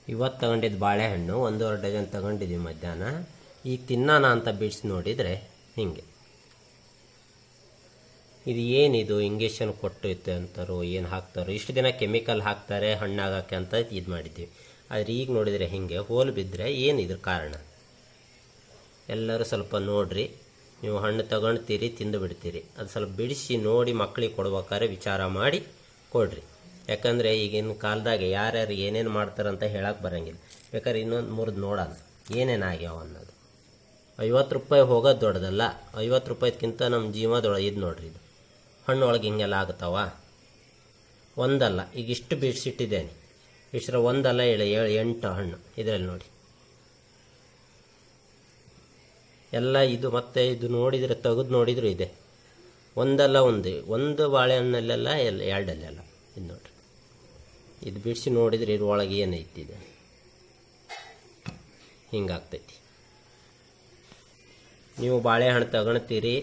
ಇವತ್ತು ತಗೊಂಡಿದ್ದು ಬಾಳೆಹಣ್ಣು 1.5 ಡಜನ್ ತಗೊಂಡಿದ್ದೀವಿ ಮಧ್ಯಾಹ್ನ. ಈಗ ತಿನ್ನೋಣ ಅಂತ ಬಿಡಿಸಿ ನೋಡಿದರೆ ಹೀಗೆ. ಇದು ಏನಿದು ಇಂಜೆಕ್ಷನ್ ಕೊಟ್ಟಿತ್ತು ಅಂತಾರೋ ಏನು ಹಾಕ್ತಾರೋ, ಇಷ್ಟು ದಿನ ಕೆಮಿಕಲ್ ಹಾಕ್ತಾರೆ ಹಣ್ಣಾಗಕ್ಕೆ ಅಂತ ಇದು ಮಾಡಿದ್ದೀವಿ. ಆದರೆ ಈಗ ನೋಡಿದರೆ ಹಿಂಗೆ ಹೋಲು ಬಿದ್ದರೆ ಏನಿದ್ರ ಕಾರಣ? ಎಲ್ಲರೂ ಸ್ವಲ್ಪ ನೋಡ್ರಿ. ನೀವು ಹಣ್ಣು ತಗೊಳ್ತೀರಿ, ತಿಂದು ಬಿಡ್ತೀರಿ. ಅದು ಸ್ವಲ್ಪ ಬಿಡಿಸಿ ನೋಡಿ ಮಕ್ಕಳಿಗೆ ಕೊಡ್ಬೇಕಾದ್ರೆ ವಿಚಾರ ಮಾಡಿ ಕೊಡ್ರಿ. ಯಾಕಂದರೆ ಈಗಿನ ಕಾಲದಾಗ ಯಾರ್ಯಾರು ಏನೇನು ಮಾಡ್ತಾರಂತ ಹೇಳಕ್ಕೆ ಬರೋಂಗಿಲ್ಲ. ಬೇಕಾದ್ರೆ ಇನ್ನೊಂದು ಮುರಿದು ನೋಡೋಣ ಏನೇನು ಆಗ್ಯಾವ ಅನ್ನೋದು. 50 ರೂಪಾಯಿ ಹೋಗೋದು ದೊಡ್ಡದಲ್ಲ, 50 ರೂಪಾಯಿಗಿಂತ ನಮ್ಮ ಜೀವದೊಳಗೆ ಇದು ನೋಡ್ರಿ. ಇದು ಹಣ್ಣು ಒಳಗೆ ಹಿಂಗೆಲ್ಲ ಆಗುತ್ತಾವ? ಒಂದಲ್ಲ, ಈಗ ಇಷ್ಟು ಬಿಡಿಸಿಟ್ಟಿದ್ದೇನೆ. ಇಷ್ಟರ ಒಂದಲ್ಲ 8 ಹಣ್ಣು ಇದರಲ್ಲಿ ನೋಡಿ ಎಲ್ಲ. ಇದು ಮತ್ತೆ ಇದು ನೋಡಿದರೆ ತೆಗೆದು ನೋಡಿದ್ರು ಇದೆ. ಒಂದಲ್ಲ ಒಂದು ಬಾಳೆಹಣ್ಣಲ್ಲೆಲ್ಲ ಎರಡಲ್ಲೆಲ್ಲ ಇದು ನೋಡ್ರಿ. ಇದು ಬಿಡಿಸಿ ನೋಡಿದ್ರೆ ಇದ್ರೊಳಗೆ ಏನೈತಿದೆ ಹಿಂಗಾಗ್ತೈತಿ. ನೀವು ಬಾಳೆಹಣ್ಣು ತಗೊಳ್ತೀರಿ,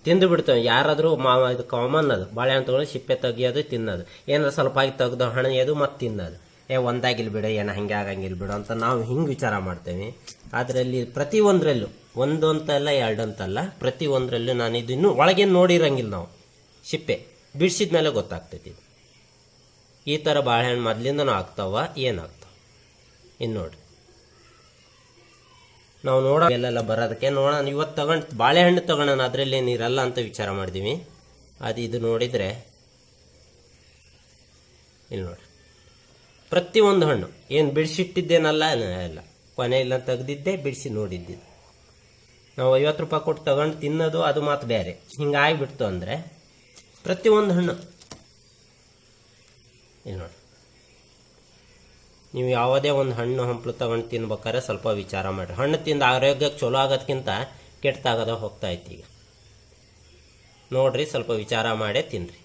ತಿಂದು ಬಿಡ್ತೇವೆ. ಯಾರಾದರೂ ಇದು ಕಾಮನ್ ಅದು. ಬಾಳೆಹಣ್ಣು ತೊಗೊಂಡು ಸಿಪ್ಪೆ ತೆಗಿಯೋದು, ತಿನ್ನೋದು. ಏನಾರು ಸ್ವಲ್ಪ ಆಗಿ ತೆಗೆದು ಹಣ್ಣೆಯೋದು ಮತ್ತು ತಿನ್ನೋದು. ಒಂದಾಗಿಲ್ಲ ಬಿಡು, ಏನೋ ಹಂಗೆ ಆಗಂಗಿಲ್ಲ ಬಿಡು ಅಂತ ನಾವು ಹಿಂಗೆ ವಿಚಾರ ಮಾಡ್ತೇವೆ. ಅದರಲ್ಲಿ ಪ್ರತಿಯೊಂದರಲ್ಲೂ ಒಂದು ಅಂತಲ್ಲ, 2 ಅಂತಲ್ಲ, ಪ್ರತಿಯೊಂದರಲ್ಲೂ ನಾನು ಇದು ಇನ್ನೂ ಒಳಗೇನು ನೋಡಿರಂಗಿಲ್ಲ. ನಾವು ಸಿಪ್ಪೆ ಬಿಡಿಸಿದ ಮೇಲೆ ಗೊತ್ತಾಗ್ತೈತಿ. ಈ ಥರ ಬಾಳೆಹಣ್ಣು ಮೊದಲಿಂದನೂ ಆಗ್ತಾವ, ಏನಾಗ್ತಾವ ಇನ್ನು ನೋಡ್ರಿ. ನಾವು ನೋಡೋ ಎಲ್ಲೆಲ್ಲ ಬರೋದಕ್ಕೆ ನೋಡೋಣ. ಇವತ್ತು ತಗೊಂಡು ಬಾಳೆಹಣ್ಣು ತಗೊಳ್ಳೋಣ, ಅದರಲ್ಲಿ ನೀರಲ್ಲ ಅಂತ ವಿಚಾರ ಮಾಡಿದ್ದೀವಿ. ಅದು ಇದು ನೋಡಿದರೆ ಇಲ್ಲಿ ನೋಡ್ರಿ, ಪ್ರತಿಯೊಂದು ಹಣ್ಣು ಏನು ಬಿಡಿಸಿಟ್ಟಿದ್ದೇನಲ್ಲ ಎಲ್ಲ ಕೊನೆ ಇಲ್ಲ ತೆಗೆದಿದ್ದೆ, ಬಿಡಿಸಿ ನೋಡಿದ್ದಿದ್ದು. ನಾವು 50 ರೂಪಾಯಿ ಕೊಟ್ಟು ತಗೊಂಡು ತಿನ್ನೋದು ಅದು ಮಾತು ಬೇರೆ. ಹಿಂಗಾಗಿಬಿಡ್ತು ಅಂದರೆ ಪ್ರತಿಯೊಂದು ಹಣ್ಣು ಇಲ್ಲಿ ನೋಡಿ. ನೀವು ಯಾವುದೇ ಒಂದು ಹಣ್ಣು ಹಂಪಲು ತಗೊಂಡು ತಿನ್ಬೇಕಾದ್ರೆ ಸ್ವಲ್ಪ ವಿಚಾರ ಮಾಡಿರಿ. ಹಣ್ಣು ತಿಂದು ಆರೋಗ್ಯಕ್ಕೆ ಚಲೋ ಆಗೋದಕ್ಕಿಂತ ಕೆಟ್ಟದಾಗದ ಹೋಗ್ತಾ ಐತಿ. ಈಗ ನೋಡ್ರಿ, ಸ್ವಲ್ಪ ವಿಚಾರ ಮಾಡೇ ತಿನ್ನಿರಿ.